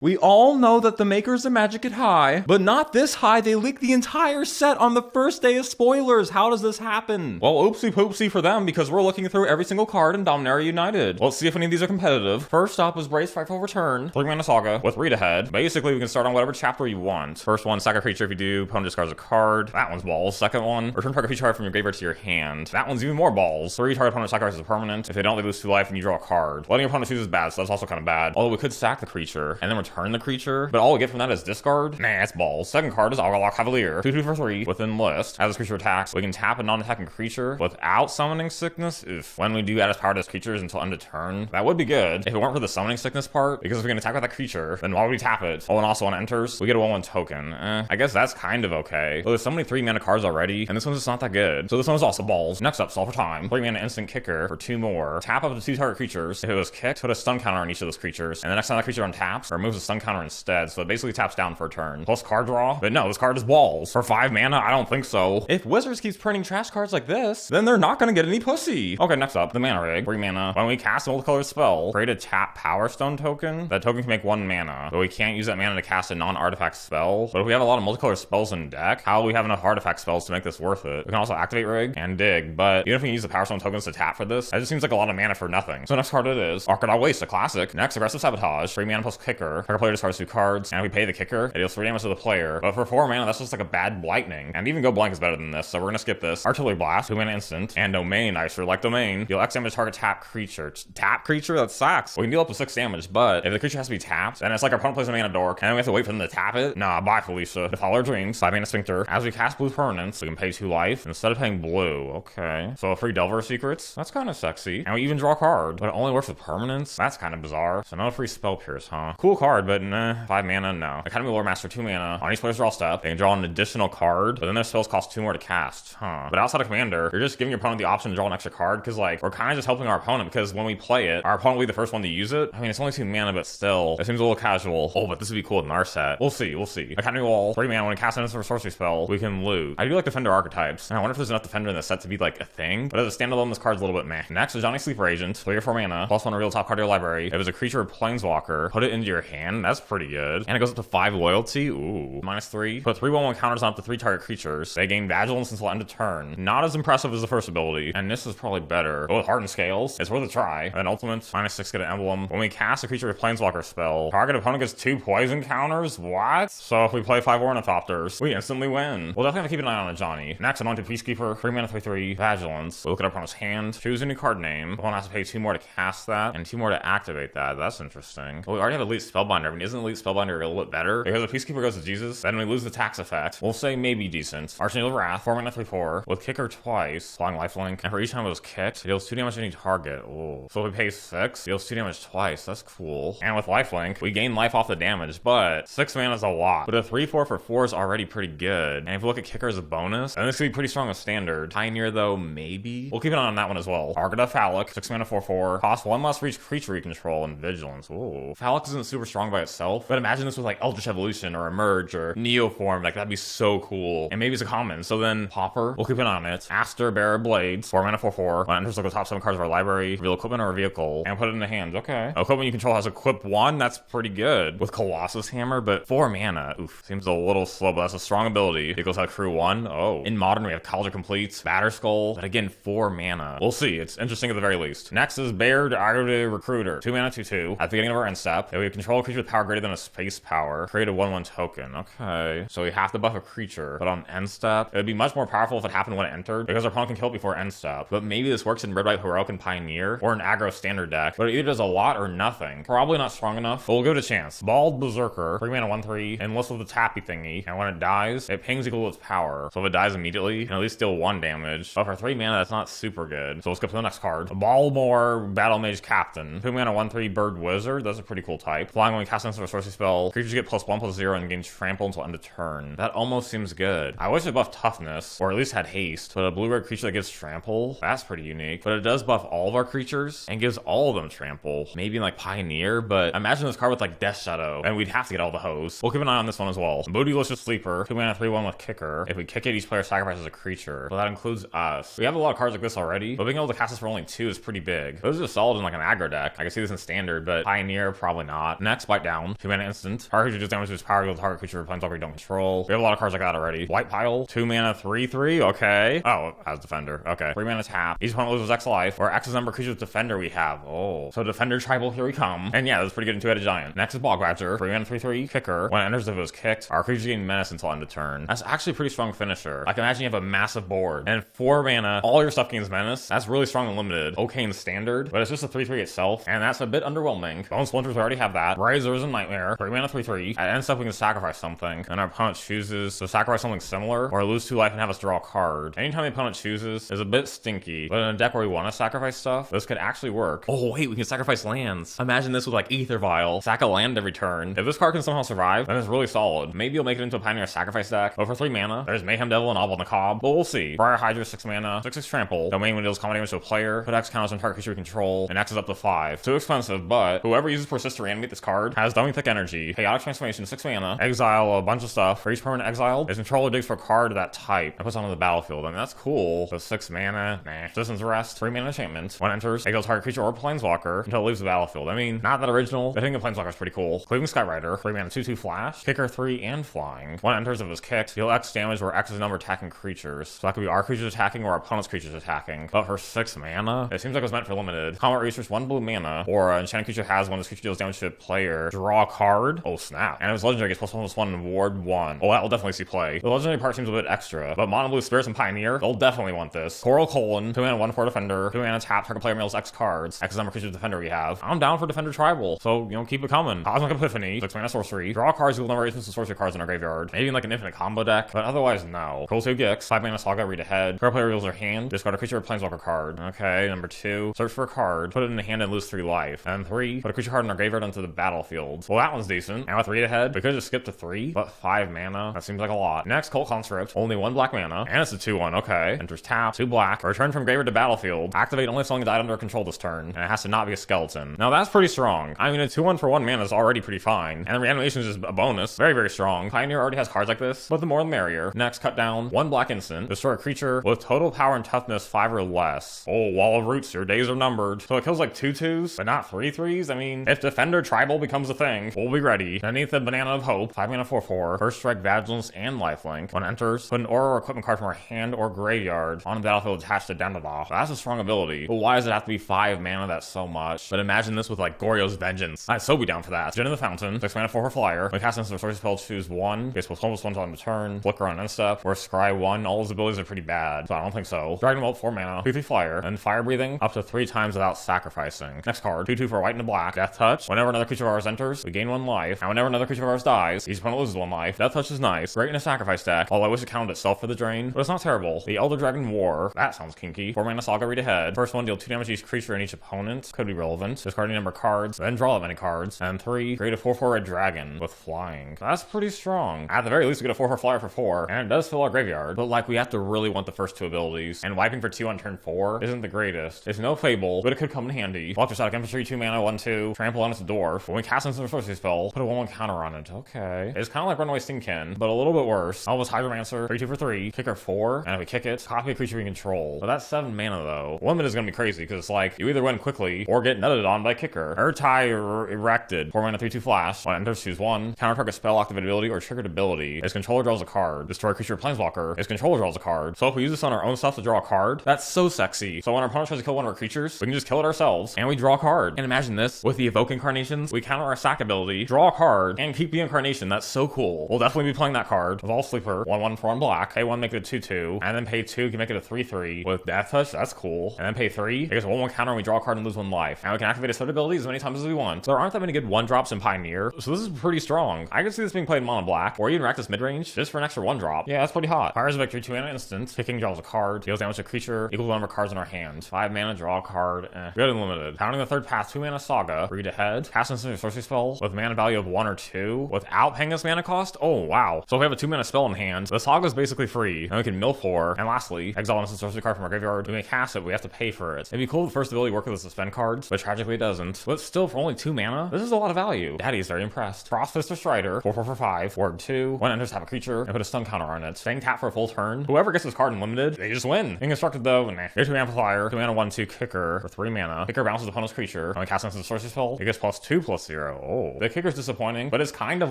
We all know that the makers of Magic get high, but not this high. They leaked the entire set on the first day of spoilers. How does this happen? Well, oopsie poopsie for them, because we're looking through every single card in Dominaria United. Let's see if any of these are competitive. First up was Brace Frightful Return, 3-mana saga with read ahead. Basically, we can start on whatever chapter you want. First one, sack a creature. If you do, opponent discards a card. That one's balls. Second one, return target creature card from your graveyard to your hand. That one's even more balls. 3, target opponent sacrifices a permanent. If they don't, they lose 2 life and you draw a card. Letting your opponent choose is bad, so that's also kind of bad. Although we could sack the creature and then return the creature, but all we get from that is discard? Nah, it's balls. Second card is Argada Phallic, 2/2 for 3 within list. As this creature attacks, we can tap a non-attacking creature without summoning sickness. If when we do add its power to its creatures until end of turn, that would be good if it weren't for the summoning sickness part, because if we can attack with that creature, then while we tap it, and also when it enters, we get a 1/1 token. I guess that's kind of okay. But there's so many 3-mana cards already, and this one's just not that good. So this one is also balls. Next up, Solve for Time, 3-mana instant kicker for 2 more. Tap up to 2 target creatures. If it was kicked, put a stun counter on each of those creatures, and the next time that creature untaps, removes a stun counter instead, so it basically taps down for a turn. Plus card draw? But no, this card is balls. For 5 mana? I don't think so. If Wizards keeps printing trash cards like this, then they're not gonna get any pussy. Okay, next up, the Mana Rig. 3 mana. When we cast a multicolored spell, create a tap Power Stone token. That token can make 1 mana, but we can't use that mana to cast a non-artifact spell. But if we have a lot of multicolored spells in deck, how will we have enough artifact spells to make this worth it? We can also activate Rig and dig, but even if we can use the Power Stone tokens to tap for this, that just seems like a lot of mana for nothing. So next card it is Argada Waste, a classic. Next, Aggressive Sabotage. 3 mana plus kicker. Target player discards 2 cards, and if we pay the kicker, it deals 3 damage to the player. But for 4 mana, that's just like a bad lightning. And even go blank is better than this, so we're gonna skip this. Artillery Blast, 2 mana instant, and Domain. I sure like Domain. Deal X damage to target tap creature. Tap creature? That sucks. We can deal up to 6 damage, but if the creature has to be tapped, then it's like our opponent plays a mana dork, and then we have to wait for them to tap it? Nah, bye Felicia. To follow our dreams, 5 mana Sphincter. As we cast blue permanents, we can pay 2 life instead of paying blue. Okay. So a free Delver Secrets? That's kind of sexy. And we even draw a card, but it only works with permanents? That's kind of bizarre. So no free Spell Pierce, huh? Cool card, but nah. 5 mana? No. Academy Lore Master, 2 mana. On each player's draw step, they can draw an additional card, but then their spells cost 2 more to cast. Huh. But outside of Commander, you're just giving your opponent the option to draw an extra card, because like, we're kind of just helping our opponent, because when we play it, our opponent will be the first one to use it. I mean, it's only 2 mana, but still, it seems a little casual. Oh, but this would be cool in our set. We'll see, we'll see. Academy Wall, 3 mana. When we cast an instant sorcery spell, we can loot. I do like Defender archetypes, and I wonder if there's enough Defender in the set to be like a thing, but as a standalone, this card's a little bit meh. Next is Johnny Sleeper Agent, 3 or 4 mana, plus 1 reveal top card of your library. If it's a creature or planeswalker, put it into your hand. That's pretty good. And it goes up to 5 loyalty. Ooh. -3. Put 3/1/1 counters on up to 3 target creatures. They gain Vigilance until end of turn. Not as impressive as the first ability, and this is probably better. But with Hardened Scales, it's worth a try. And Ultimate, -6 get an emblem. When we cast a creature with planeswalker spell, target opponent gets 2 poison counters? What? So if we play 5 Ornithopters, we instantly win. We'll definitely have to keep an eye on a Johnny. Next, Anointed Peacekeeper, 3 mana 3/3, Vigilance. We'll look at our opponent's hand, choose a new card name. The opponent has to pay 2 more to cast that, and 2 more to activate that. That's interesting. Well, we already have Elite Spellbinder. I mean, isn't Elite Spellbinder a little bit better? Because if Peacekeeper goes to Jesus, then we lose the tax effect. We'll say maybe decent. Archangel of Wrath, 4 mana 3/4, with kicker twice, flying lifelink, and for each time it was kicked, it deals 2 damage to any target. Ooh. So if we pay 6, it deals 2 damage twice. That's cool. And with lifelink, we gain life off the damage, but 6 mana is a lot. But a 3/4 for 4 is already pretty good. And if we look at kicker as a bonus, then this could be pretty strong with standard. Pioneer though, maybe? We'll keep an eye on that one as well. Argada Phallic, 6 mana 4/4, cost 1 less for each creature we control, and Vigilance. Ooh. Phallic isn't super strong by itself, but imagine this with like Eldritch Evolution or Emerge or Neoform. Like that'd be so cool. And maybe it's a common. So then Pauper, we'll keep an eye on it. Aster, Bearer Blades, 4 mana 4/4. When it enters, look at the top 7 cards of our library, reveal equipment or a vehicle, and put it in the hand. Okay. Equipment you control has equip 1. That's pretty good. With Colossus Hammer, but 4 mana. Oof. Seems a little slow, but that's a strong ability. Vehicles have crew 1. Oh. In Modern, we have College of Completes, Batter Skull, but again, 4 mana. We'll see. It's interesting at the very least. Next is Baird, Aggravated Recruiter, 2 mana 2/2. At the beginning of our end step, if we control a creature with power greater than a space power, create a 1/1 token. Okay. So we have to buff a creature, but on end step, it would be much more powerful if it happened when it entered, because our opponent can kill it before end step. But maybe this works in Red White Heroic and Pioneer, or an aggro standard deck, but it either does a lot or nothing. Probably not strong enough, but we'll give it a chance. Bald Berserker, 3 mana 1/3, enlist with the tappy thingy, and when it dies, it pings equal to its power. So if it dies immediately, it can at least deal 1 damage. But for 3 mana, that's not super good. So let's go to the next card. Balmore, Battle Mage Captain, 2 mana 1/3, Bird Wizard. That's a pretty cool type. Flying when we cast instant or sorcery spell, creatures get +1/+0 and gain trample until end of turn. That almost seems good. I wish it buffed toughness, or at least had haste, but a blue-red creature that gives trample, that's pretty unique. But it does buff all of our creatures and gives all of them trample. Maybe in like Pioneer, but imagine this card with like Death Shadow, and we'd have to get all the hoes. We'll keep an eye on this one as well. Bootylicious Sleeper, 2 mana 3/1 with kicker. If we kick it, each player sacrifices a creature. Well, that includes us. We have a lot of cards like this already, but being able to cast this for only 2 is pretty big. Those are solid in like an aggro deck. I can see this in standard, but Pioneer, probably not. Next, Bite down. 2 mana instant. Target creature just damages power equal to target creature planeswalker you don't control. We have a lot of cards like that already. White pile. 2 mana 3/3. Okay. Oh, as defender. Okay. 3 mana tap. Each opponent loses X life. Or X is the number of creatures with defender we have. Oh. So defender tribal, here we come. And yeah, that's pretty good in two-headed giant. Next is Bog Badger. 3 mana 3/3 kicker. When it enters, if it was kicked, our creatures gain menace until end of turn. That's actually a pretty strong finisher. Like imagine you have a massive board and 4 mana, all your stuff gains menace. That's really strong and limited. Okay in standard, but it's just a 3/3 itself, and that's a bit underwhelming. Bone Splinters, we already have that. Razors and Nightmare. 3 mana 3/3. At end step we can sacrifice something, and our opponent chooses to sacrifice something similar, or lose 2 life and have us draw a card. Anytime the opponent chooses is a bit stinky, but in a deck where we want to sacrifice stuff, this could actually work. Oh wait, we can sacrifice lands. Imagine this with like Ether Vial. Sack a land every turn. If this card can somehow survive, then it's really solid. Maybe you'll make it into a Pioneer sacrifice deck, but for 3 mana, there's Mayhem Devil and Owl on the Cob, but we'll see. Briar Hydra 6 mana, 6/6 trample. Domain when deals combat damage to a player, put X counters on target creature we control, and X is up to 5. Too expensive, but whoever uses Persist to reanimate this card has Dummy Thick Energy, Chaotic Transformation 6 mana, exile a bunch of stuff. For each permanent exiled, his controller digs for a card of that type and puts it onto the battlefield. I mean, that's cool. So 6 mana, nah. Citizen's Rest, 3 mana enchantment. When it enters, exiles target creature or planeswalker until it leaves the battlefield. I mean, not that original, but hitting a planeswalker is pretty cool. Cleaving Skyrider, 3 mana 2/2 flash, kicker 3 and flying. When it enters, if it was kicked, deal X damage where X is the number attacking creatures. So that could be our creatures attacking or our opponent's creatures attacking. But for 6 mana, it seems like it was meant for limited. Combat research 1 blue mana, or an enchanted creature has one, this creature deals damage to a player. Draw a card. Oh snap. And if it's legendary, it gets +1/+1 and ward 1. Oh, that will definitely see play. The legendary part seems a bit extra, but Mono Blue Spirits and Pioneer, they'll definitely want this. Coral Colon, 2 mana 1/4 defender, 2 mana tap, target player mills X cards. X is the number of creatures defender we have. I'm down for defender tribal, so keep it coming. Cosmic Epiphany, 6 mana sorcery. Draw cards equal number of instants of sorcery cards in our graveyard. Maybe in like an infinite combo deck, but otherwise no. Cool 2 Gix, 5 mana Saga, read ahead. Target player reveals their hand, discard a creature or planeswalker card. Okay, number 2, search for a card, put it in the hand and lose 3 life. And 3, put a creature card in our graveyard onto the battlefield. Well, that one's decent. And with read ahead, we could just skip to 3, but 5 mana, that seems like a lot. Next, Cult Conscript, only 1 black mana, and it's a 2/1, okay. Enters tap, 2 black, return from graveyard to battlefield, activate only if something is item under control this turn, and it has to not be a skeleton. Now that's pretty strong. I mean, a 2/1 for 1 mana is already pretty fine, and the reanimation is just a bonus. Very, very strong. Pioneer already has cards like this, but the more the merrier. Next, cut down 1 black instant, destroy a creature with total power and toughness 5 or less. Oh, Wall of Roots, your days are numbered. So it kills like 2/2s, but not 3/3s? I mean, if Defender Tribal becomes a thing, we'll be ready. Underneath the Banana of Hope, 5 mana 4/4, First Strike, Vigilance, and Lifelink. When it enters, put an aura or equipment card from our hand or graveyard on the battlefield attached to Dandava. That's a strong ability, but why does it have to be 5 mana? That's so much. But imagine this with like Goryo's Vengeance. I'd so be down for that. Gin in the Fountain, 6 mana 4/4 flyer. When cast into a sorcery spell, choose 1. Gets +1/+1 on the turn. Flicker on end step. Or scry 1. All his abilities are pretty bad, so I don't think so. Dragon Bolt 4 mana, 2/3 flyer, and fire breathing up to 3 times without sacrificing. Next card, 2/2 for white and a black. Death Touch. Whenever another creature of ours enters, we gain 1 life. And whenever another creature of ours dies, each opponent loses 1 life. Death Touch is nice. Great in a sacrifice deck, although I wish it counted itself for the drain, but it's not terrible. The Elder Dragon War. That sounds kinky. 4 mana Saga, read ahead. First one, deal 2 damage to each creature and each opponent. Could be relevant. Discard any number of cards, then draw that many cards. And 3, create a 4/4 red dragon with flying. That's pretty strong. At the very least, we get a 4/4 flyer for 4, and it does fill our graveyard. But like, we have to really want the first 2 abilities, and wiping for 2 on turn 4 isn't the greatest. It's no Fable, but it could come in handy. Electrostatic Infantry, 2 mana, 1/2, trample on its dwarf. When we cast into a sorcery spell, put a 1/1 counter on it. Okay. It's kind of like Runaway Stingkin, but a little bit worse. Elvis Hydromancer, 3/2 for 3, kicker 4, and if we kick it, copy a creature we control. But that's 7 mana though. 1 minute is gonna be crazy, because it's like, you either win quickly, or get nutted on by kicker. Urtai Erected, 4 mana 3/2 flash. When it enters, choose 1. Counter target spell activated ability or triggered ability. Its controller draws a card. Destroy a creature or planeswalker. Its controller draws a card. So if we use this on our own stuff to draw a card, that's so sexy. So when our opponent tries to kill one of our creatures, we can just kill it ourselves, and we draw a card. And imagine this, with the Evoke Incarnations, we counter our sack ability, draw a card, and keep the incarnation. That's so cool. We'll definitely be playing that card. Evolve Sleeper, 1/1 for 1 black. Pay 1, make it a 2/2, and then pay 2, can make it a 3/3 with Death Touch. That's cool. And then pay 3, it gets a 1/1 counter, and we draw a card and lose 1 life. And we can activate its third ability as many times as we want. So there aren't that many good 1-drops in Pioneer, so this is pretty strong. I could see this being played mono black, or even Rakdos midrange, just for an extra 1-drop. Yeah, that's pretty hot. Fires a victory, 2 mana instant. Kicking draws a card, deals damage to a creature, equal to the number of cards in our hand. 5 mana, draw a card, good and limited. Pounding the third path, 2 mana Saga, read ahead. Cast instant sorcery spell with mana value of 1 or 2, without paying us mana cost? Oh, wow. So if we have a 2 mana spell in hand, the Saga is basically free, and we can mill 4, and lastly, exile an instant sorcery card from our graveyard. We may cast it, we have to pay for it. It'd be cool if the first ability worked with the suspend cards, but tragically it doesn't. But still, for only 2 mana, this is a lot of value. Daddy's very impressed. Frostfist or Strider, 4/4 for 5, ward 2. When it enters, have a creature, and put a stun counter on it. Staying tap for a full turn. Whoever gets this card in limited, they just win. Being constructed though, nah. Get 2 amplifier, 2 mana 1/2 kicker for 3 mana. Kicker bounces opponent's creature. When we cast instant sorcery spell, it gets +2/+0. 0. Oh, the kicker's disappointing, but it's kind of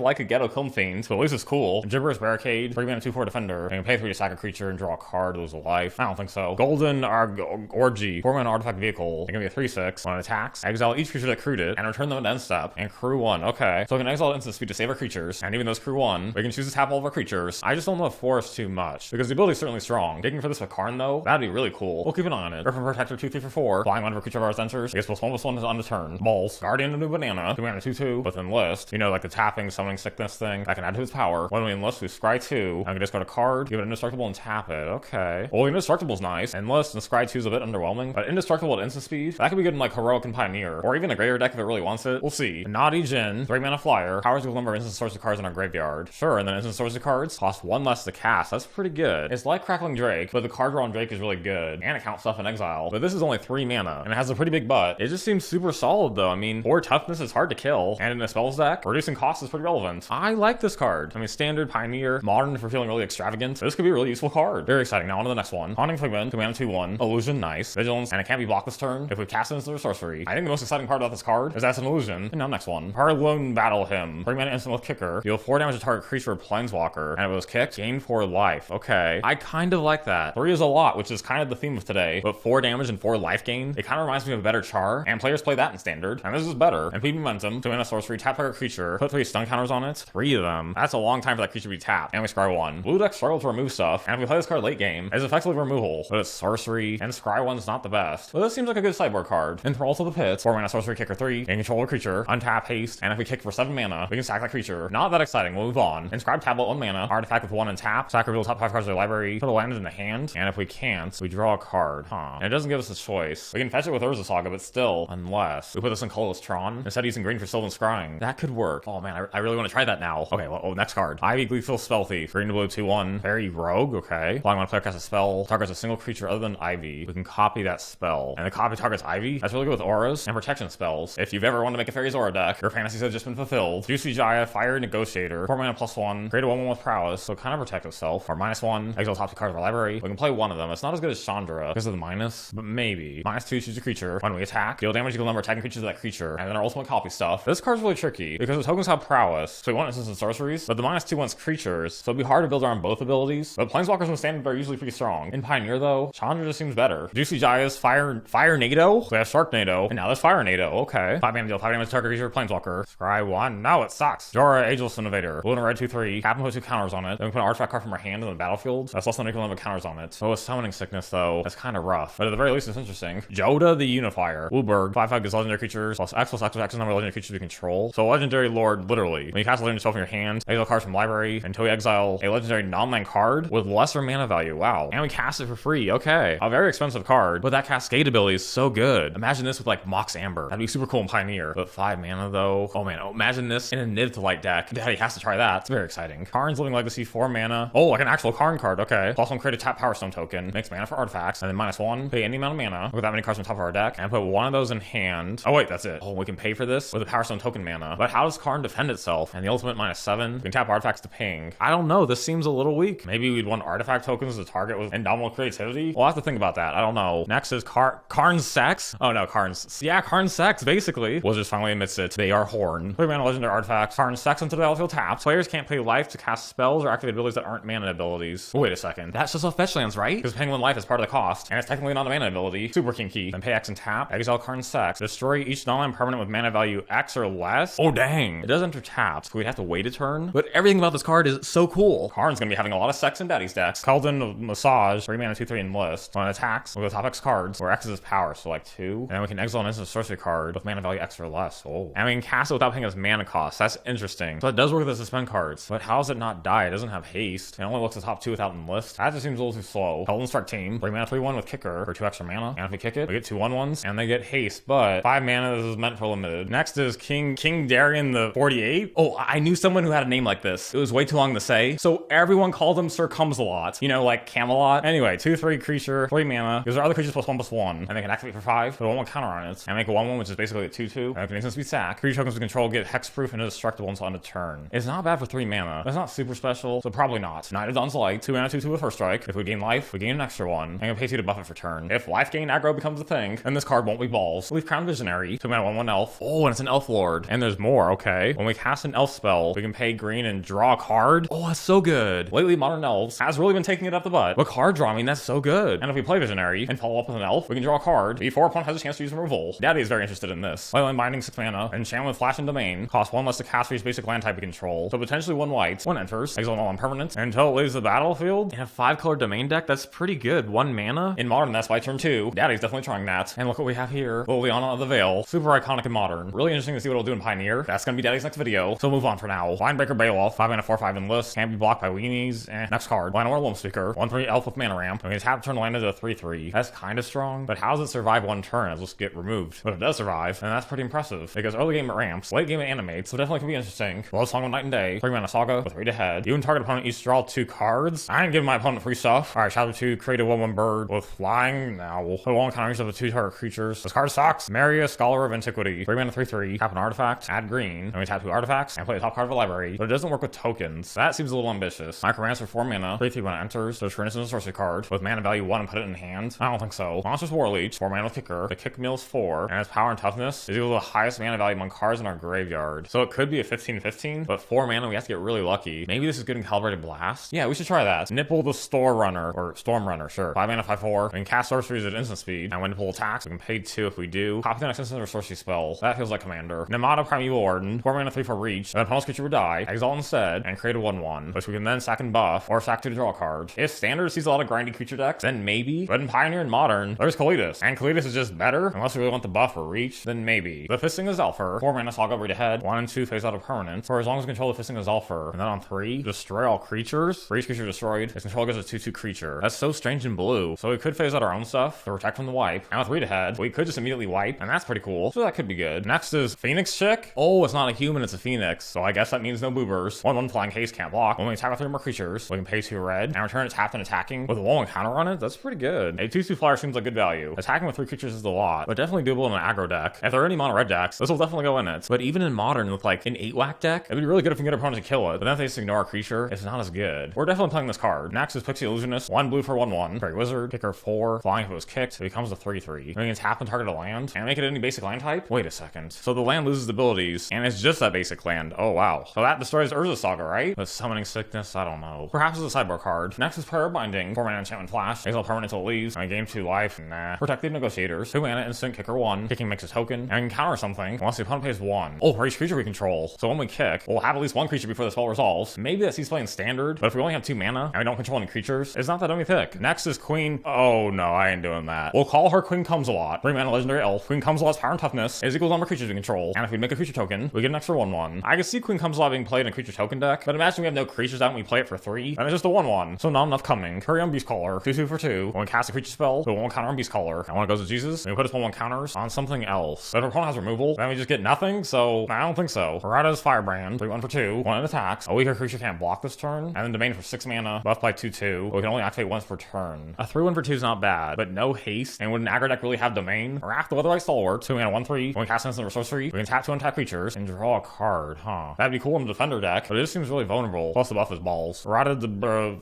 like a ghetto kiln fiend, so at least it's cool. Gibberish Barricade, 3 mana 2/4 defender. You can pay 3 to sack a creature and draw a card, lose a life. I don't think so. Golden Orgy, 4 mana artifact vehicle. It can be a 3/6. When it attacks, exile each creature that crewed it and return them at end step. And crew 1. Okay, so we can exile instant speed to save our creatures, and even those crew 1, we can choose to tap all of our creatures. I just don't love forest too much because the ability is certainly strong. Digging for this with Karn though, that'd be really cool. We'll keep an eye on it. Griffin Protector 2/3 for 4. Flying whenever creature of ours enters. It gets +1/+1 on the turn. Balls. Guardian of New Banana. 2 mana 2/2 with enlist. You know, like the tapping, summoning sickness thing that can add to its power. When we enlist, we scry 2. I can discard a card, give it indestructible, and tap it. Okay. Well, indestructible's nice. Enlist and scry 2 is a bit underwhelming, but indestructible at instant speed, that could be good in like Heroic and Pioneer, or even a graveyard deck if it really wants it. We'll see. Naughty Jin, 3 mana flyer, powers equal number of instant source of cards in our graveyard. Sure, and then instant source of cards cost 1 less to cast. That's pretty good. It's like Crackling Drake, but the card draw on Drake is really good, and it counts stuff in exile. But this is only 3 mana, and it has a pretty big butt. It just seems super solid though. I mean, 4 toughness is hard to kill, and in a spells deck, reducing cost is pretty relevant. I like this card. I mean, standard, Pioneer, modern if we're feeling really extravagant. This could be a really useful card. Very exciting. Now on to the next one. Haunting Figment, 2 mana 2/1. Illusion, nice. Vigilance, and it can't be blocked this turn if we cast it into the sorcery. I think the most exciting part about this card is that it's an illusion. And now next one. Parlone Battle Hymn, 3 mana instant with kicker. Deal 4 damage to target creature or planeswalker, and if it was kicked, gain 4 life. Okay. I kind of like that. 3 is a lot, which is kind of the theme of today, but 4 damage and 4 life gain, it kind of reminds me of a better Char, and players play that in standard, and this is better. And Peak Momentum, 2 mana sorcery, tap target creature, put 3 stun counters on it, 3 of them. That's a long time for that creature to be tapped, and we scry 1. Blue deck struggle to remove stuff, and if we play this card late game, it's effectively removal, but it's sorcery, and scry 1's not the best. But this seems like a good sideboard card. Enthrall to the Pit, 4 mana sorcery, kicker 3, gain control of a creature, untap, haste, and if we kick for 7 mana, we can sack that creature. Not that exciting, we'll move on. Inscribe Tablet, 1 mana, artifact with 1 and tap, sack reveal top 5 cards of the library, put a land in the hand, and if we can't, we draw a card. And it doesn't give us a choice. We can fetch it with Urza Saga, but still, unless we put this in Colorless Tron, instead of using green for Sylvan Scrying. That could work. Oh man, I really want to try that now. Okay, well, next card. Ivy Gleeful Spell Thief, green to blue 2/1, very rogue, okay. Flying when a player casts a spell, targets a single creature other than Ivy. We can copy that spell. And the copy targets Ivy? That's really good with auras and protection spells. If you've ever wanted to make a Fairy's Aura deck, your fantasies have just been fulfilled. Juicy Jaya, Fire Negotiator, 4 mana +1, create a 1/1 with prowess, so kind of protect itself. Or -1, exile top 2 cards of our library. We can play one of them. It's not as good as Chandra because of the minus, but maybe. -2, choose a creature. When we attack, deal damage equal number of attacking creatures of that creature. And then our ultimate copy stuff. This card's really tricky because the tokens have prowess, so we want instants and sorceries, but the -2 wants creatures, so it'd be hard to build around both abilities. But planeswalkers in standard are usually pretty strong. In Pioneer though, Chandra just seems better. Juicy Jaya's Fire Nado. We have Sharknado, and now there's Fire Nado. Okay. 5 mana deal 5 damage to target creature planeswalker. Scry 1. No, it sucks. Jorah, Ageless Innovator. Blue and red 2/3. Tap and put 2 counters on it. Then we put an artifact card from our hand in the battlefield. That's less than equal number of counters on it. So with Summoning Sickness though, that's kind of rough. But at the very least, it's interesting. Joda the Unifier. Wooburg. 5/5 gives legendary creatures +X number of legendary creatures we control. So Legendary Lord, literally. When you cast a legendary spell from your hand, exile cards from library until we exile a legendary non-land card with lesser mana value. Wow. And we cast it for free. Okay. A very expensive card, but that Cascade ability is so good. Imagine this with like Mox Amber. That'd be super cool in Pioneer. But 5 mana though. Oh man, imagine this in a Niv to Light deck. Daddy has to try that. It's very exciting. Karn's Living Legacy, 4 mana. Oh, like an actual Karn card. Okay. +1 create a tap Power Stone token. Makes mana for artifacts. And then -1, pay any amount of mana with that many cards on top of our deck. And put one of those in hand. Oh wait, that's it. Oh, we can pay for this with a Power Stone token mana. But how does Karn defend itself? And the ultimate -7. We can tap artifacts to ping. I don't know. This seems a little weak. Maybe we'd want artifact tokens to target with Indomitable Creativity. We'll have to think about that. I don't know. Next is Karn's Sex. Oh no, Karn's. Yeah, Karn's Sex, basically. We'll just finally admits it. They are Horn. 3 mana legendary artifacts. Karn's Sex into the battlefield taps. Players can't pay life to cast spells or activate abilities that aren't mana abilities. Oh, wait a second. That's just off fetch lands, right? Because paying 1 life is part of the cost, and it's technically not a mana ability. Super kinky. Then pay X and tap. Exile Karn's Sex. Destroy each non-land permanent with mana value X or less. Oh dang. It does enter tapped, so we'd have to wait a turn. But everything about this card is so cool. Karn's gonna be having a lot of sex in Daddy's decks. Keldon Massage, 3 mana 2/3 enlist. When it attacks, we'll go top X cards, where X is its power, so like 2. And then we can exile an instant sorcery card with mana value X or less. Oh. And we can cast it without paying us mana cost. That's interesting. So it does work with the suspend cards. But how does it not die? It doesn't have haste. It only looks at top 2 without enlist. That just seems a little too slow. Keldon Strike Team, 3 mana 3/1 with kicker for 2 extra mana. And if we kick it, we get 2 1/1s, and they get haste, but 5 mana, this is meant for limited. Next is King Darian the 48. Oh, I knew someone who had a name like this. It was way too long to say. So everyone called him Sir Comes-a-Lot. You know, like Camelot. Anyway, 2/3 creature, 3 mana. Gives our other creatures +1/+1. And they can activate for 5, put a 1/1 counter on it, and make a 1/1, which is basically a 2/2. And we can instant speed sack. Creature tokens we control get hexproof and indestructible until end of turn. It's not bad for 3 mana. It's not super special, so probably not. Knight of Dawn's Light, 2 mana 2/2 with First Strike. If we gain life, we gain an extra 1. And we pay 2 to buff it for turn. If life gain aggro becomes a thing, then this card won't be balls. We've Crown Visionary, 2 mana 1/1 elf. Oh, and it's an elf Elf Lord. And there's more, okay. When we cast an elf spell, we can pay green and draw a card. Oh, that's so good. Lately, Modern Elves has really been taking it up the butt. But card drawing, that's so good. And if we play Visionary and follow up with an elf, we can draw a card before opponent has a chance to use removal. Daddy is very interested in this. Leyline Binding 6 mana, enchant with Flash and Domain, costs 1 less to cast for each basic land type we control, so potentially 1 white, 1 enters, exile all on permanent, until it leaves the battlefield. In a 5-color Domain deck, that's pretty good. 1 mana. In Modern, that's by turn 2. Daddy's definitely trying that. And look what we have here. Liliana of the Veil. Super iconic in Modern. Really interesting to see what it'll do in Pioneer. That's gonna be Daddy's next video, so move on for now. Linebreaker Baloth, 5 mana 4/5 in list, can't be blocked by weenies. Next card. Llanowar Loam Speaker, 1/3 elf with mana ramp. We can tap turn land into a 3/3. That's kind of strong, but how does it survive 1 turn as this get removed? But it does survive, and that's pretty impressive. Because early game it ramps, late game it animates, so definitely can be interesting. Well, Song of Night and Day, 3 mana Saga with 3 to head. You and target opponent each draw 2 cards. I ain't giving my opponent free stuff. Alright, Chapter 2, create a 1/1 bird with flying. Now we'll put 1 counter each of the 2 target creatures. This card sucks. Maria, Scholar of Antiquity, 3 mana 3/3. Tap an artifact, add green, and we tap 2 artifacts, and play the top card of a library. But it doesn't work with tokens. That seems a little ambitious. Micromance for 4 mana, 3/3 when it enters. So turn into a sorcery card with mana value 1 and put it in hand. I don't think so. Monstrous Warleech, 4 mana with Kicker. The kick mills 4, and its power and toughness is equal to the highest mana value among cards in our graveyard. So it could be a 15/15, but 4 mana we have to get really lucky. Maybe this is good in Calibrated Blast. Yeah, we should try that. Nipple the Store Runner, or Storm Runner, sure. 5 mana 5/4. We can cast sorceries at instant speed, and when Nipple attacks, we can pay 2 if we do. Copy the next instant or sorcery spell. That feels like Commander. Namada Primeval Warden, 4 mana 3/4 reach. Then opponent's creature would die, exile instead, and create a 1/1, which we can then sack and buff, or sack to draw a card. If Standard sees a lot of grindy creature decks, then maybe. But in Pioneer and Modern, there's Kalitas. And Kalitas is just better, unless we really want the buff or reach, then maybe. The Fisting is Zephyr, 4 mana Saga read ahead, 1 and 2 phase out of permanent, for as long as we control the Fisting is Zephyr. And then on 3, destroy all creatures. For each creature destroyed, its control gives a 2/2 creature. That's so strange in blue. So we could phase out our own stuff to protect from the wipe. And with read ahead, we could just immediately wipe, and that's pretty cool. So that could be good. Next is Phoenix Chick. Oh, it's not a human, it's a Phoenix. So I guess that means no boobers. 1/1 flying haste can't block. When we attack with 3 more creatures, we can pay 2 red, and return it tapped and attacking with a 1/1 counter on it. That's pretty good. A 2/2 flyer seems like good value. Attacking with 3 creatures is a lot, but definitely doable in an aggro deck. If there are any mono red decks, this will definitely go in it. But even in Modern with like an 8-whack deck, it'd be really good if we can get our opponent to kill it. But then if they just ignore a creature, it's not as good. We're definitely playing this card. Next is Pixie Illusionist, 1 blue for 1/1. Fairy Wizard, kicker 4, flying if it was kicked, it becomes a 3/3. We can tap and target a land, and make it any basic land type? Wait a second. So the land loses abilities, and it's just that basic land. Oh wow. So that destroys Urza Saga, right? But Summoning Sickness, I don't know. Perhaps it's a sideboard card. Next is Prayer Binding, 4 mana enchantment flash, exile permanent until it leaves, and gain 2 life, nah. Protective Negotiators, 2 mana instant, kicker 1, kicking makes a token, and can counter something unless the opponent pays 1. Oh, for each creature we control. So when we kick, we'll have at least 1 creature before the spell resolves. Maybe that sees play in Standard, but if we only have 2 mana, and we don't control any creatures, it's not that dummy pick. Next is Queen. Oh no, I ain't doing that. We'll call her Queen Comes a Lot. 3 mana legendary elf. Queen Comes a Lot's power and toughness is equal to the number of creatures we control. And if we make a creature token, we get an extra 1/1. I can see Queen Comes a Lot being played in a creature token deck, but imagine we have no creatures out and we play it for 3, and it's just a 1/1. So not enough coming. Curry on Beastcaller, 2/2 for 2. When we cast a creature spell, we 1 counter on Beastcaller. And when it goes to Jesus, we put its 1/1 counters on something else. But if our opponent has removal, then we just get nothing, so I don't think so. Argada's Firebrand, 3/1 for 2. 1 attacks. A weaker creature can't block this turn. And then Domain for 6 mana, buff by 2/2. But we can only activate once per turn. A 3/1 for 2 is not bad, but no haste. And would an aggro deck really have Domain? Wrath the Weatherlight Stalwart, 2 mana 1/3. When we cast instant or sorcery, we can tap 2 untap creatures and draw a card, huh? That'd be cool in the Defender deck, but it just seems really vulnerable. Plus the buff is balls. Argada the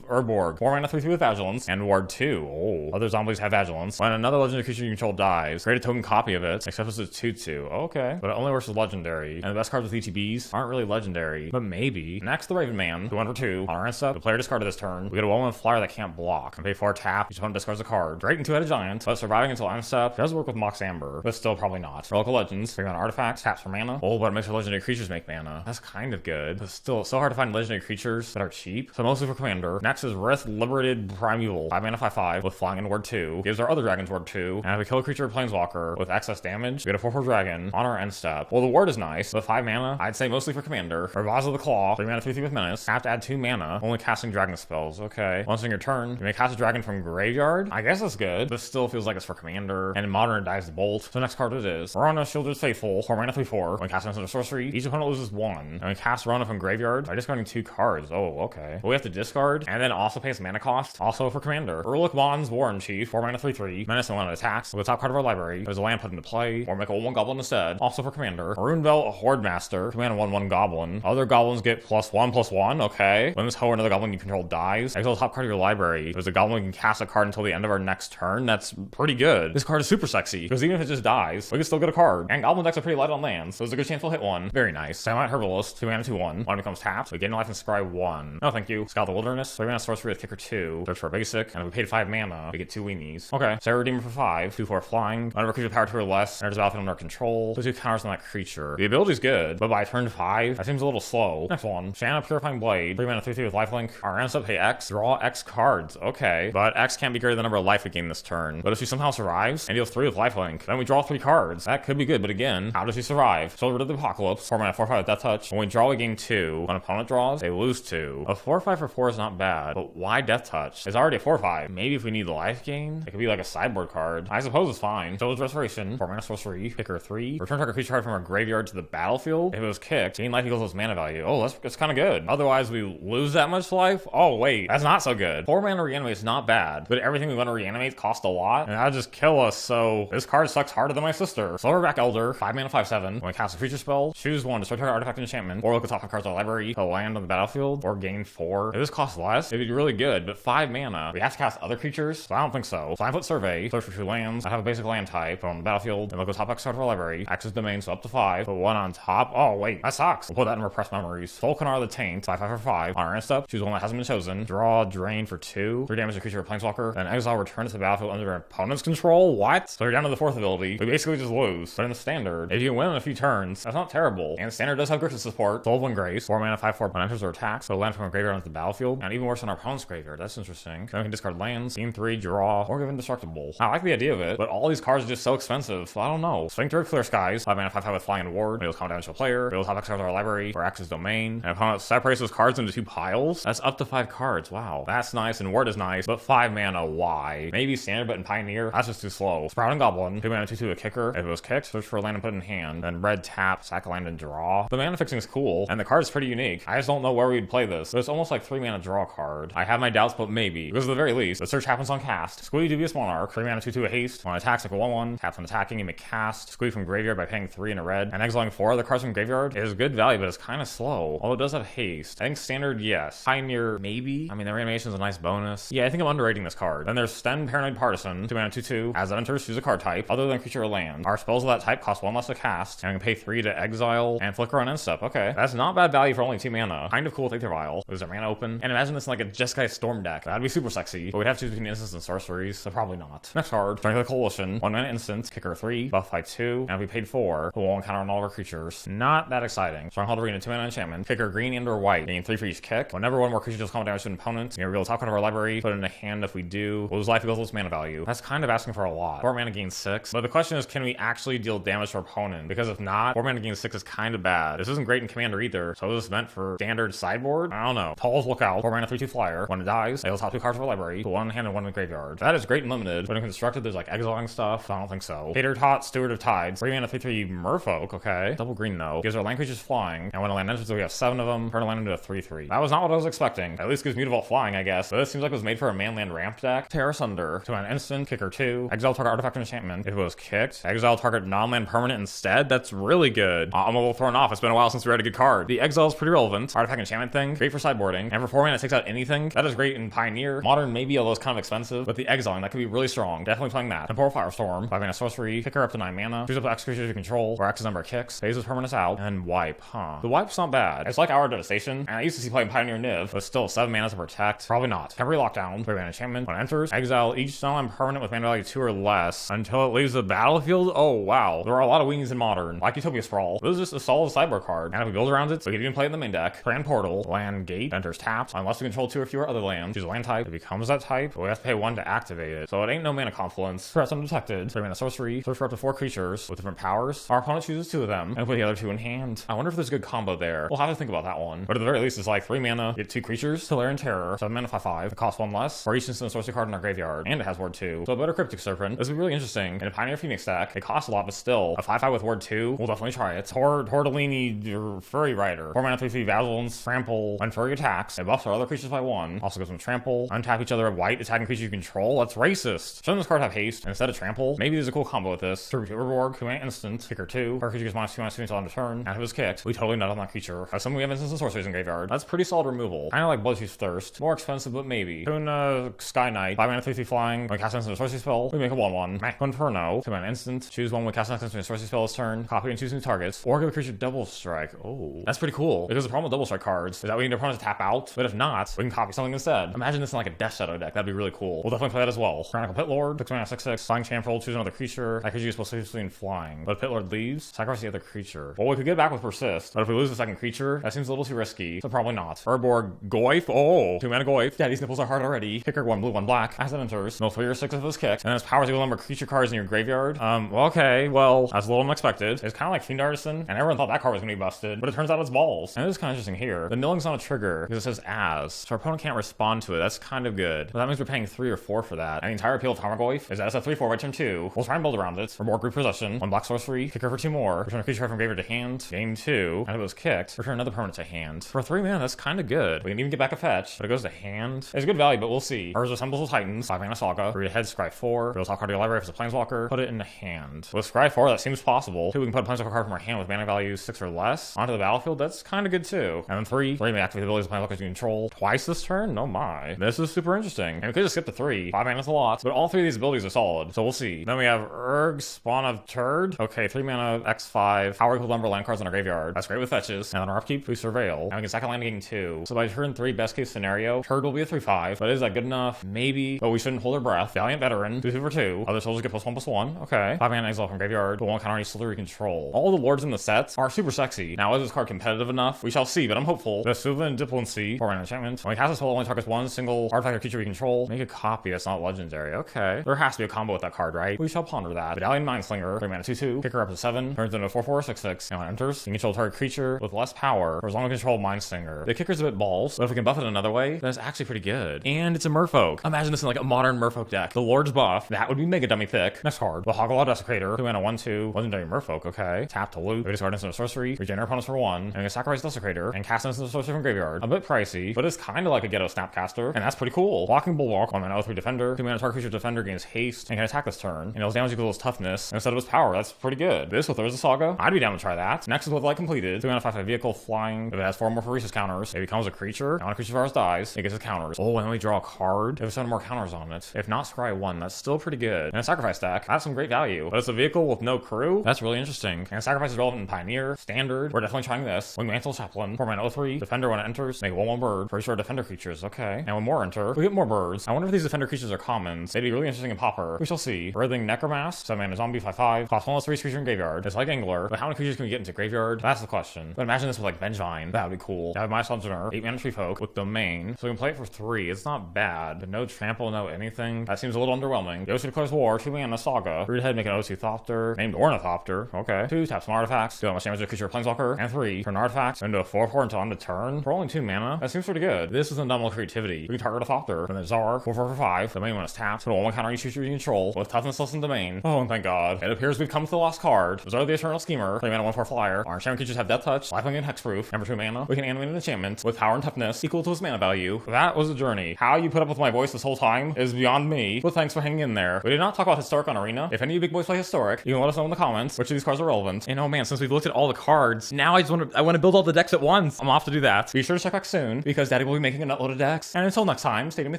Urborg, 4 mana 3/3 with Vigilance, and Ward 2. Oh, other zombies have Vigilance. When another legendary creature you control dies, create a token copy of it, except it's a 2/2. Okay, but it only works with legendary. And the best cards with ETBs aren't really legendary, but maybe. Next, the Raven Man, 2/1 for 2. On our end step, the player discarded this turn. We get a 1/1 flyer that can't block, and pay 4 tap. Each opponent discards a card. Great in 2-headed giant, but surviving until end step does work with Mox Amber, but still probably not. Relic of Legends, 3 mana artifacts, taps for mana. Oh, but it makes our legendary creatures make mana. That's kind of good, but still, it's so hard to find legendary creatures that are cheap. So mostly for Commander. Next is Rith Liberated Primeval, 5 mana 5/5 with flying and Ward 2. Gives our other dragons Ward 2, and if we kill a creature or planeswalker with excess damage, we get a 4/4 dragon on our end step. Well, the ward is nice, but 5 mana, I'd say mostly for Commander. Ravaza the Claw, 3 mana 3/3 with Menace. Have to add 2 mana, only casting dragon spells. Okay. Once in your turn, you may cast a dragon from graveyard. I guess that's good, but still feels like it's for Commander. And in Modern, it dies the Bolt. So next card it is. Rona, Shielded Faithful, 4 mana 3/4. When cast instant or sorcery, each opponent loses 1. And we cast Rona from graveyard by discarding 2 cards. Oh, okay. But we have to discard, and then also pay its mana cost, also for Commander. Urlik Bond's Warren Chief, 4 mana 3/3. Menace and 1 attacks. With the top card of our library, there's a land put into play, or make a 1/1 goblin instead, also for Commander. Runevel Horde Master, 2 mana 1/1 goblin. Other goblins get +1/+1, okay. When this hoe or another goblin you control dies, exile the top card of your library. There's a goblin you can cast a card until the end of our next turn. That's pretty good. This card is super sexy, because even if it just dies, we can still get a card. And goblin decks are pretty light dead on lands, so there's a good chance we'll hit one. Very nice. Silent Herbalist, 2 mana 2/1. One becomes tapped, we gain life and scry 1. No thank you. Scout the Wilderness, 3 mana sorcery with kicker 2. Search for a basic, and if we paid 5 mana, we get 2 weenies. Okay, Sarah Redeemer for 5, 2/4 flying. Whenever creature power 2 or less, enters the battlefield under our control. Put 2 counters on that creature. The ability's good, but by turn 5, that seems a little slow. Next one, Shanna Purifying Blade, 3 mana 3/3 with lifelink. Our answer pay X, draw X cards. Okay, but X can't be greater than the number of life we gain this turn. But if she somehow survives and deals 3 with lifelink, then we draw 3 cards. That could be good, but again, how does she survive? Shoulder of the Apocalypse, 4 mana 4/5 with Death Touch. When we draw, we gain 2. When opponent draws, they lose 2. A 4/5 for 4 is not bad, but why Death Touch? It's already a 4/5. Maybe if we need the life gain, it could be like a sideboard card. I suppose it's fine. Shoulder's Restoration, 4 mana sorcery, picker 3. Return target creature card from our graveyard to the battlefield. If it was kicked, gain life equals its mana value. Oh, that's kind of good. Otherwise, we lose that much life? Oh, wait, that's not so good. 4 mana reanimate is not bad, but everything we want to reanimate costs a lot, and that'll just kill us, so this card sucks harder than my sister. Silverback Elder, 5 mana 5/7. When we cast a creature spell, choose 1 to destroy target artifact and enchantment, or look at top 5 cards of the library to land on the battlefield, or gain 4. If this costs less, it'd be really good, but 5 mana. We have to cast other creatures, so I don't think so. 5-foot Survey, search for 2 lands. I have a basic land type on the battlefield, and look at top X card of our library. Access domain, so up to 5. Put 1 on top. Oh, wait, that sucks. We'll put that in Repressed Memories. Volcanar the Taint, 5/5 for 5. On our end step, choose 1 that hasn't been chosen. Draw, drain for 2. 3 damage to creature or planeswalker. Then exile, return to the battlefield under our opponent's control. What? So you're down to the 4th ability. We basically just lose. But in the standard, if you win in a few turns, that's not terrible. And standard does have Grixis support. Soulblind Grace, 4 mana 5/4 when enters or attacks. So land from a graveyard onto the battlefield. And even worse on our opponent's graveyard. That's interesting. Then we can discard lands, gain 3, draw, or give indestructible. I like the idea of it, but all these cards are just so expensive, so I don't know. Sphincter, Clear Skies, 5 mana 5/5 with Flying and Ward. Deals combat damage to a player. Deals top X cards of our library, or X's domain. And opponent separates those cards into 2 piles. That's up to 5 cards. Wow. That's nice, and Ward is nice, but 5 mana, why? Maybe standard, but in Pioneer, that's just too slow. Sprouting Goblin, 2 mana 2/2 a kicker. If it was kicked, search for a land and put it in hand. Then red tap, sack a land and draw. The mana fixing is cool, and the card is pretty unique. I just don't know where we'd play this. So it's almost like 3 mana draw card. I have my doubts, but maybe. Because at the very least, the search happens on cast. Squee Dubious Monarch, 3 mana 2/2 a haste. When it attacks, like a 1/1. Taps when attacking, you may cast. Squee from graveyard by paying 3 in a red. And exiling 4 other cards from graveyard is good value, but it's kind of slow. Although it does have haste. I think standard, yes. Pioneer, maybe. I mean, the reanimation is a nice bonus. Yeah, I think I'm underrating this card. Then there's Sten Paranoid Partisan, 2 mana 2/2. As it enters, choose a card type, other than creature or land. Our spells of that type cost 1 less to cast, and we can pay 3 to exile and flicker on end step. Okay, that's not bad value for only 2 mana. Kind of cool with Aether Vial. Is our mana open? And imagine this in like a Jeskai Storm deck. That'd be super sexy, but we'd have to choose between instants and sorceries, so probably not. Next card, Strength of the Coalition, 1 mana instant, kicker 3, buff by 2, and if we paid 4, we'll encounter on all of our creatures. Not that exciting. Stronghold Arena, 2 mana enchantment, kicker green and or white, gain 3 for each kick. Whenever one more creature deals combat damage to an opponent, we reveal the top card of our library, put it in a hand. If we do, we'll lose life equals its mana value. That's kind of asking for a lot. 4 mana gains 6, but the question is, can we actually deal damage to our opponent? Because if not, 4 mana gains 6 is kind of bad. This isn't great in Commander either, so is this meant for standard sideboard? I don't know. Tall's Lookout, 4 mana 3/2 flyer. When it dies, deals top 2 cards of our library, put 1 in hand and 1 in the graveyard. That is great and limited, but in constructed, there's like exiling stuff. I don't think so. Cater Tot, Steward of Tides, 3 mana 3/3 Merfolk, okay. Double green though. Gives our land creatures flying, and when a land enters, we have 7 of them, turn a land into a 3/3. That was not what I was expecting. At least gives Mutavault flying, I guess, but this seems like it was made for a manland ramp deck. Tear Asunder, 2 mana instant, kicker 2, exile target artifact and enchantment. If it was kicked, exile target non-land permanent instead. That's really good. I'm a little thrown off. It's been a while since we read a good card. The exile is pretty relevant. Artifact enchantment thing, great for sideboarding, and for 4 mana it takes out anything. That is great in Pioneer. Modern maybe, although it's kind of expensive, but the exiling, that could be really strong. Definitely playing that. Temporal Firestorm, 5 mana sorcery, kicker up to 9 mana, choose up to X creature you control, or X's number of kicks, phases permanents out, and wipe, The wipe's not bad. It's like Our Devastation, and I used to see play in Pioneer Niv, but still 7 mana to protect. Probably not. Temporary Lockdown, 3 mana enchantment. When it enters, exile each non-land permanent with mana value 2 or less until it leaves the battlefield. Oh wow, there are a lot of weenies in Modern, like Utopia Sprawl. This is just a solid sideboard card, and if we build around it, we can even play it in the main deck. Grand Portal, land gate, enters tapped, unless we control 2 or fewer other lands. Choose a land type, it becomes that type, but we have to pay 1 to activate it. So it ain't no mana confluence. Threats undetected, 3 mana sorcery, search for up to 4 creatures with different powers. Our opponent chooses 2 of them, and put the other 2 in hand. I wonder if there's a good combo there. We'll have to think about that one. But at the very least, it's like 3 mana, get 2 creatures, Solarian Terror, 7 mana 5/5, it costs 1 less, for each instant sorcery card in our graveyard, and it has Ward 2. So a better Cryptic Serpent. This would be really interesting. In a Pioneer Phoenix deck, it costs a lot, but still, a 5/5 with Ward 2, we'll definitely try it. Tortellini Furry Rider, 4 mana 3/3 Vigilance, Trample, when Furry attacks, it buffs our other creatures by 1, also gives them Trample, untap each other of white, attacking creature you control. That's racist. Shouldn't this card have haste instead of Trample? Maybe there's a cool combo with this. Urborg, 2 mana instant, kicker 2, our creature gets -2/2 until end of turn, and if it was kicked, we totally nut on that creature. Assuming we have instants and sorceries in graveyard, that's pretty solid removal. Kinda like Bloodtooth Thirst. More expensive, but maybe. Tuna Sky Knight, 5 mana 3/3 flying, when we cast an instant sorcery spell, we make a 1/1. Inferno, 2 mana instant, choose one when we cast an instant sorcery spell, this turn, copy and choose new targets, or give a creature double strike. Oh, that's pretty cool. Because the problem with double strike cards is that we need our opponents to tap out, but if not, we can copy something instead. Imagine this in like a Death Shadow deck. That'd be really cool. We'll definitely play that as well. Chronicle Pit Lord, 6 mana, 6/6, flying champion, choose another creature. That creature is specifically in flying. But if Pit Lord leaves, sacrifice the other creature. Well, we could get back with Persist, but if we lose the second creature, that seems a little too risky, so probably not. Urborg Goyf. Oh, 2 mana Goyf. Daddy's nipples are hard already. Kicker 1 blue, 1 black. As it enters, mill 3 or 6 of his kicks, and then its powers equal number of creature cards in your graveyard. Well, okay, well, that's a little unexpected. It's kind of like Fiend Artisan, and everyone thought that card was gonna be busted, but it turns out it's balls. And it is kind of interesting here. The milling's not a trigger because it says as, so our opponent can't respond to it. That's kind of good. But that means we're paying 3 or 4 for that. And the entire appeal of Tarmogoyf is that it's a 3/4 by turn 2. We'll try and build around it for more group possession. 1 black sorcery, kicker for 2 more. Return a creature card from graveyard to hand. Game 2. And if it was kicked, return another permanent to hand. For 3 mana, that's kind of good. We can even get back a fetch, but it goes to hand. It's good value, but we'll see. Ours assembles with Titans, 5 mana Saga. Read ahead, scry 4. Go top card of your library if it's a Planeswalker. Put it into hand. With scry 4, that seems possible. 2, we can put a Planeswalker card from our hand with mana value 6 or less onto the battlefield. That's kind of good too. And then 3 may activate the abilities of Planeswalkers you control twice this turn. Oh my. This is super interesting. And we could just skip the 3. 5 mana is a lot, but all 3 of these abilities are solid. So we'll see. Then we have Erg Spawn of Turd. Okay, 3 mana, X5. Power equal number of land cards in our graveyard. That's great with fetches. And on our upkeep, we surveil. And we can second land game 2. So by turn 3, best case scenario, Turd will be a 3/5. But is that good enough? Maybe. But we shouldn't hold our breath. Valiant Veteran. 2/2 for 2. Other soldiers get +1/+1. Okay. 5 mana exile from graveyard. But 1 counter any Slither control. All the lords in the sets are super sexy. Now, is this card competitive enough? We shall see, but I'm hopeful. The Sylvan Diplomacy. 4 mana enchantment. When we cast this spell, only targets 1 single artifact or creature we control. Make a copy that's not legendary. Okay. There has to be a combo with that card, right? We shall ponder that. Medallion Mindslinger. 3 mana 2/2. Kicker up to 7. Turns into a 4/4 6/6. And when it enters, you can control a target creature with less power for as long as you control Mindslinger. The kicker's a bit balls, but if we can buff it another way, then it's actually pretty good. And it's a Merfolk. Imagine this in like a modern Merfolk deck. The Lord's buff. That would be mega dummy pick. Next card. The Hoglaw Desecrator. 2 mana 1/2. Legendary Merfolk. Okay. Tap to loot. We discard instant sorcery. Regenerate opponents for 1. And we can sacrifice Desecrator and cast instant sorcery from graveyard. A bit pricey, but it's kind of like a ghetto Snapcaster. And that's pretty cool. Blocking Bulwark. 1 mana 0/3 Defender. 2 mana target creature defender gains haste and can attack this turn. And it deals damage equal to its toughness instead of its power. That's pretty good. This with Urza Saga. I'd be down to try that. Next is with Light Completed. 2 mana 5/5 vehicle flying. If it has 4 more Phoresis counters, it becomes a creature. And when a creature of ours dies, it gets its counters. Oh, and then we draw a card. If it's 7 more counters on it. If not, scry 1. That's still pretty good. And a sacrifice deck. That's some great value. But it's a vehicle with no crew. That's really interesting. And sacrifice is relevant in Pioneer. Standard. We're definitely trying this. Wingmantle Chaplain. 4 mana 0/3. Defender when it enters. Make 1/1 bird. For sure defender creatures. Okay. And when more enter, we get more birds. I wonder if these defender creatures are commons. They'd be really interesting in Pauper. We shall see. Birthing Necromask. 7 mana zombie 5/5. Cost 1 3 creature in graveyard. It's like Angler. But how many creatures can we get into graveyard? That's the question. But imagine this with like Vengevine. That would be cool. I have my Sojourner. 8 mana Tree Folk with Domain. So we can play it for 3. It's not bad. But no trample, no anything. That seems a little underwhelming. Yoshi declares war. 2 mana Saga. Read ahead, make an O2 Thopter. Named Ornithopter. Okay. 2, tap some artifacts. Do much damage to a creature or Planeswalker. And 3, turn artifacts into a 4/4 until end of turn. For only 2 mana. That seems pretty good. This is Indomitable Creativity. We can target a Thopter. Then there's Zar. 4/4 for 5. Domain when it's tapped. Put a 1 counter each creature you control. With toughness less than Domain. Oh, and thank God. It appears we've come to the last card. Zar the Eternal Schemer. 3 mana 1/4 flyer. Our enchantment creatures have Death Touch. Lifelink and Hexproof. Number 2 mana. We can animate an enchantment with power and toughness equal to its mana value. That was a journey. How you put up with my voice this whole time is beyond me. But thanks for hanging in there. We did not talk about Historic on Arena. If any of you big boys play Historic, you can let us know in the comments which of these cards are relevant. And oh man, since we've looked at all the cards, now I want to build all the decks at once. I'm off to do that. Be sure to check back soon because Daddy will be making a nutload of decks. And until next time, stay to me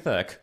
thick.